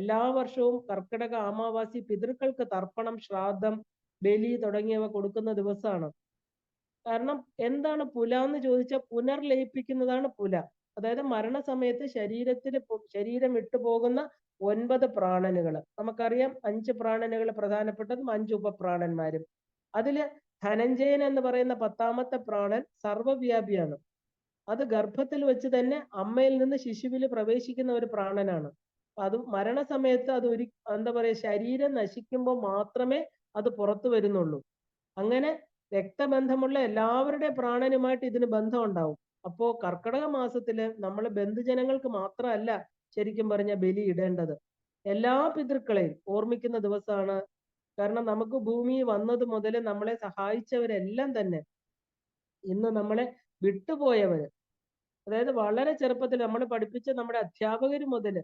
എല്ലാ വർഷവും കർക്കിടക അമാവാസി പിതൃക്കൾക്ക് തർപ്പണം, ശ്രാദ്ധം, ബലി തുടങ്ങിയവ കൊടുക്കുന്ന ദിവസമാണ്. കാരണം എന്താണ് പുല എന്ന് ചോദിച്ചാൽ പുനർലയിപ്പിക്കുന്നതാണ് പുല. അതായത് മരണസമയത്ത് ശരീരം വിട്ടുപോകുന്ന 9 പ്രാണനുകൾ. നമുക്കറിയാം 5 പ്രാണനുകൾ പ്രധാനപ്പെട്ടതും 5 ഉപപ്രാണന്മാരും. അതില് ധനഞ്ജയൻ എന്ന് പറയുന്ന 10ാമത്തെ പ്രാണൻ സർവ്വവ്യാപിയാണ്. അത് ഗർഭത്തിൽ വെച്ച് തന്നെ അമ്മയിൽ നിന്ന് ശിശുവിൽ പ്രവേശിക്കുന്ന ഒരു പ്രാണനാണ്. അത് മരണസമയത്ത് അത് എന്താ പറയാ, ശരീരം നശിക്കുമ്പോൾ മാത്രമേ അത് പുറത്തു വരുന്നുള്ളൂ. അങ്ങനെ രക്തബന്ധമുള്ള എല്ലാവരുടെയും പ്രാണനുമായിട്ട് ഇതിന് ബന്ധം ഉണ്ടാവും. അപ്പോ കർക്കിടക മാസത്തില് നമ്മൾ ബന്ധുജനങ്ങൾക്ക് മാത്രമല്ല ശരിക്കും പറഞ്ഞ ബലി ഇടേണ്ടത്, എല്ലാ പിതൃക്കളെയും ഓർമ്മിക്കുന്ന ദിവസമാണ്. കാരണം നമുക്ക് ഭൂമി വന്നത് മുതൽ നമ്മളെ സഹായിച്ചവരെല്ലാം തന്നെ ഇന്ന് നമ്മളെ വിട്ടുപോയവര്, അതായത് വളരെ ചെറുപ്പത്തിൽ നമ്മൾ പഠിപ്പിച്ച നമ്മുടെ അധ്യാപകർ മുതൽ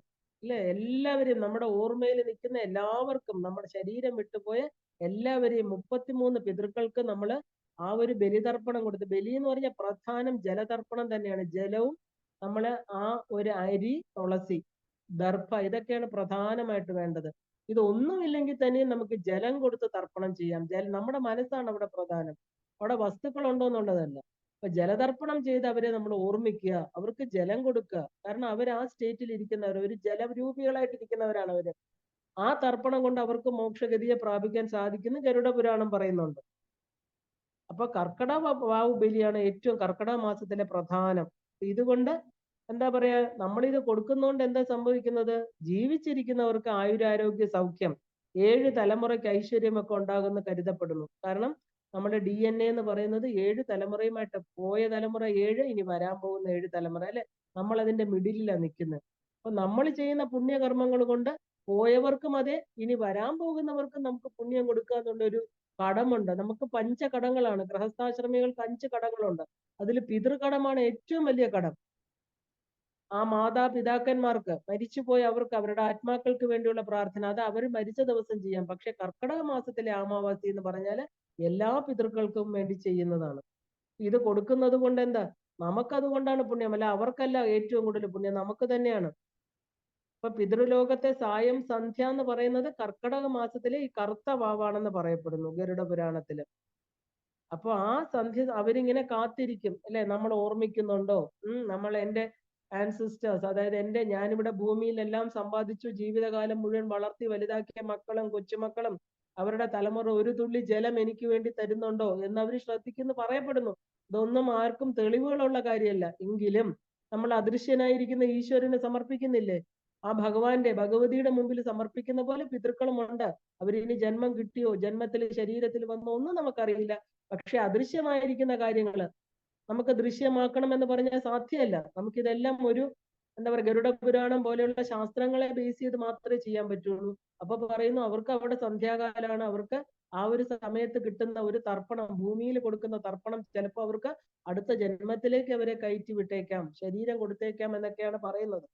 അല്ലെ എല്ലാവരെയും, നമ്മുടെ ഓർമ്മയിൽ നിൽക്കുന്ന എല്ലാവർക്കും, നമ്മുടെ ശരീരം വിട്ടുപോയ എല്ലാവരെയും 33 പിതൃക്കൾക്ക് നമ്മൾ ആ ഒരു ബലിതർപ്പണം കൊടുത്ത്, ബലി എന്ന് പറഞ്ഞ പ്രധാനം ജലതർപ്പണം തന്നെയാണ്. ജലവും നമ്മള് ആ ഒരു അരി, തുളസി, ദർഭ, ഇതൊക്കെയാണ് പ്രധാനമായിട്ട് വേണ്ടത്. ഇതൊന്നുമില്ലെങ്കിൽ തന്നെ നമുക്ക് ജലം കൊടുത്ത് തർപ്പണം ചെയ്യാം. നമ്മുടെ മനസ്സാണ് അവിടെ പ്രധാനം, അവിടെ വസ്തുക്കൾ ഉണ്ടോ എന്നുള്ളതല്ല. അപ്പൊ ജലതർപ്പണം ചെയ്ത് അവരെ നമ്മൾ ഓർമ്മിക്കുക, അവർക്ക് ജലം കൊടുക്കുക. കാരണം അവർ ആ സ്റ്റേറ്റിൽ ഇരിക്കുന്നവർ, ഒരു ജലരൂപികളായിട്ടിരിക്കുന്നവരാണ് അവര്. ആ തർപ്പണം കൊണ്ട് അവർക്ക് മോക്ഷഗതിയെ പ്രാപിക്കാൻ സാധിക്കുന്നു ഗരുഡ പുരാണം പറയുന്നുണ്ട്. അപ്പൊ കർക്കിടക വാവ് ബലിയാണ് ഏറ്റവും കർക്കിടക മാസത്തിലെ പ്രധാനം. ഇതുകൊണ്ട് എന്താ പറയാ, നമ്മളിത് കൊടുക്കുന്നതുകൊണ്ട് എന്താ സംഭവിക്കുന്നത്? ജീവിച്ചിരിക്കുന്നവർക്ക് ആയുരാരോഗ്യ സൗഖ്യം, 7 തലമുറയ്ക്ക് ഐശ്വര്യമൊക്കെ ഉണ്ടാകുമെന്ന് കരുതപ്പെടുന്നു. കാരണം നമ്മുടെ DNA എന്ന് പറയുന്നത് 7 തലമുറയുമായിട്ട്, പോയ തലമുറ 7, ഇനി വരാൻ പോകുന്ന 7 തലമുറ, അല്ലെ? നമ്മൾ അതിന്റെ മിഡിലാണ് നിൽക്കുന്നത്. അപ്പൊ നമ്മൾ ചെയ്യുന്ന പുണ്യകർമ്മങ്ങൾ കൊണ്ട് പോയവർക്കും അതെ, ഇനി വരാൻ പോകുന്നവർക്കും നമുക്ക് പുണ്യം കൊടുക്കുക എന്നുള്ളൊരു കടമുണ്ട്. നമുക്ക് 5 കടങ്ങളാണ്. ഗൃഹസ്ഥാശ്രമികൾക്ക് 5 കടങ്ങളുണ്ട്. അതിൽ പിതൃകടമാണ് ഏറ്റവും വലിയ കടം. ആ മാതാപിതാക്കന്മാർക്ക്, മരിച്ചുപോയ അവർക്ക്, അവരുടെ ആത്മാക്കൾക്ക് വേണ്ടിയുള്ള പ്രാർത്ഥന, അത് അവർ മരിച്ച ദിവസം ചെയ്യാം. പക്ഷെ കർക്കിടക മാസത്തിലെ അമാവാസി എന്ന് പറഞ്ഞാൽ എല്ലാ പിതൃക്കൾക്കും വേണ്ടി ചെയ്യുന്നതാണ്. ഇത് കൊടുക്കുന്നത് കൊണ്ട് എന്താ, നമുക്കതുകൊണ്ടാണ് പുണ്യം, അല്ല അവർക്കല്ല ഏറ്റവും കൂടുതൽ പുണ്യം, നമുക്ക് തന്നെയാണ്. അപ്പൊ പിതൃലോകത്തെ സായം സന്ധ്യ എന്ന് പറയുന്നത് കർക്കിടക മാസത്തിലെ ഈ കറുത്ത വാവാണെന്ന് പറയപ്പെടുന്നു ഗരുഡ പുരാണത്തില്. അപ്പൊ ആ സന്ധ്യ അവരിങ്ങനെ കാത്തിരിക്കും, അല്ലെ? നമ്മൾ ഓർമ്മിക്കുന്നുണ്ടോ? നമ്മൾ എന്റെ ആൻസിസ്റ്റേഴ്സ്, അതായത് ഞാനിവിടെ ഭൂമിയിലെല്ലാം സമ്പാദിച്ചു, ജീവിതകാലം മുഴുവൻ വളർത്തി വലുതാക്കിയ മക്കളും കൊച്ചുമക്കളും, അവരുടെ തലമുറ ഒരു തുള്ളി ജലം എനിക്ക് വേണ്ടി തരുന്നുണ്ടോ എന്ന് അവർ ശ്രദ്ധിക്കുന്നു പറയപ്പെടുന്നു. ഇതൊന്നും ആർക്കും തെളിവുകളുള്ള കാര്യമല്ല. എങ്കിലും നമ്മൾ അദൃശ്യനായിരിക്കുന്ന ഈശ്വരന് സമർപ്പിക്കുന്നില്ലേ? ആ ഭഗവതിയുടെ മുമ്പിൽ സമർപ്പിക്കുന്ന പോലെ പിതൃക്കളുമുണ്ട്. അവരിനി ജന്മം കിട്ടിയോ, ജന്മത്തിൽ ശരീരത്തിൽ വന്നോ ഒന്നും നമുക്കറിയില്ല. പക്ഷെ അദൃശ്യമായിരിക്കുന്ന കാര്യങ്ങള് നമുക്ക് ദൃശ്യമാക്കണം എന്ന് പറഞ്ഞാൽ സാധ്യമല്ല. നമുക്കിതെല്ലാം ഒരു എന്താ പറയുക, ഗരുഡ പുരാണം പോലെയുള്ള ശാസ്ത്രങ്ങളെ ബേസ് ചെയ്ത് മാത്രമേ ചെയ്യാൻ പറ്റുള്ളൂ. അപ്പൊ പറയുന്നു, അവർക്ക് അവിടെ സന്ധ്യാകാലമാണ്, അവർക്ക് ആ ഒരു സമയത്ത് കിട്ടുന്ന ഒരു തർപ്പണം, ഭൂമിയിൽ കൊടുക്കുന്ന തർപ്പണം ചിലപ്പോൾ അവർക്ക് അടുത്ത ജന്മത്തിലേക്ക് അവരെ കയറ്റി വിട്ടേക്കാം, ശരീരം കൊടുത്തേക്കാം എന്നൊക്കെയാണ് പറയുന്നത്.